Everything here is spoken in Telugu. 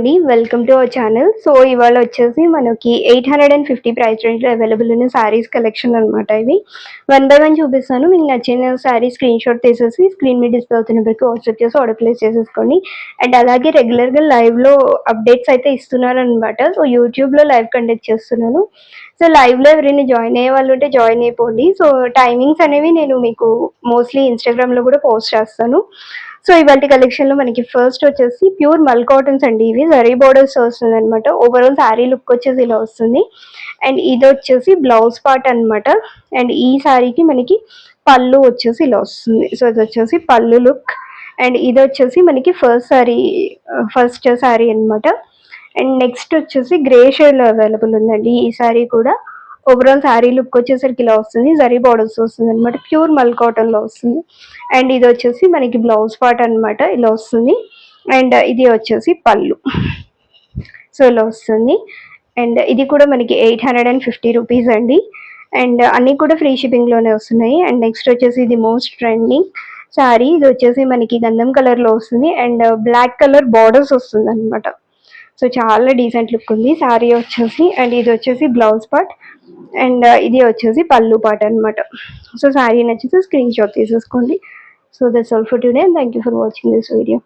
అండి. Welcome to our channel. So, ఇవాళ వచ్చేసి మనకి 850 ప్రైస్ రేంజ్‌లో అవైలబుల్ ఉన్న శారీస్ కలెక్షన్ అనమాట ఇవి. వన్ బై వన్ చూపిస్తాను. మీకు నచ్చిన శారీ స్క్రీన్‌షాట్ తీసేసి స్క్రీన్ మీద డిస్ప్లే అవుతున్న నెంబర్‌కి వాట్సాప్ చేసి ఆర్డర్ ప్లేస్ చేసేసుకోండి. అండ్ అలాగే రెగ్యులర్‌గా లైవ్‌లో అప్డేట్స్ అయితే ఇస్తున్నాననమాట. సో, యూట్యూబ్‌లో లైవ్ కండక్ట్ చేస్తున్నాను. సో, లైవ్‌లో ఎవరైనా జాయిన్ అయ్యే వాళ్ళు ఉంటే జాయిన్ అయిపోండి. సో, టైమింగ్స్ అనేవి నేను మీకు మోస్ట్‌లీ ఇన్‌స్టాగ్రామ్‌లో కూడా పోస్ట్ చేస్తాను. సో, ఇవాల్టి కలెక్షన్‌లో మనకి ఫస్ట్ వచ్చేసి ప్యూర్ మల్ కాటన్స్ అండి. ఇవి జరీ బోర్డర్స్ వస్తుందనమాట. ఓవరాల్ శారీ లుక్ వచ్చేసి ఇలా వస్తుంది. అండ్ ఇదొచ్చేసి బ్లౌజ్ పార్ట్ అనమాట. అండ్ ఈ శారీకి మనకి పళ్ళు వచ్చేసి ఇలా వస్తుంది. సో, ఇదొచ్చేసి పళ్ళు లుక్. అండ్ ఇదొచ్చేసి మనకి ఫస్ట్ శారీ అనమాట. అండ్ నెక్స్ట్ వచ్చేసి గ్రే షేడ్‌లో అవైలబుల్ ఉందండి ఈ శారీ కూడా. ఓవరాల్ శారీ లుక్ వచ్చేసరికి ఇలా వస్తుంది. జరీ బార్డర్స్ వస్తుంది అనమాట. ప్యూర్ మల్ కాటన్‌లో వస్తుంది. అండ్ ఇది వచ్చేసి మనకి బ్లౌజ్ పార్ట్ అనమాట. ఇలా వస్తుంది. అండ్ ఇది వచ్చేసి పళ్ళు. సో, ఇలా వస్తుంది. అండ్ ఇది కూడా మనకి 850 రూపీస్ అండి. అండ్ అన్నీ కూడా ఫ్రీ షిప్పింగ్‌లోనే వస్తున్నాయి. అండ్ నెక్స్ట్ వచ్చేసి ఇది మోస్ట్ ట్రెండింగ్ శారీ. ఇది వచ్చేసి మనకి గంధం కలర్‌లో వస్తుంది. అండ్ బ్లాక్ కలర్ బార్డర్స్ వస్తుందనమాట. సో, చాలా డీసెంట్ లుక్ ఉంది శారీ వచ్చేసి. అండ్ ఇది వచ్చేసి బ్లౌజ్ పార్ట్. అండ్ ఇది వచ్చేసి పళ్ళు పార్ట్ అనమాట. సో, శారీ నచ్చితే స్క్రీన్‌షాట్ తీసేసుకోండి. So, that's all for today and thank you for watching this video.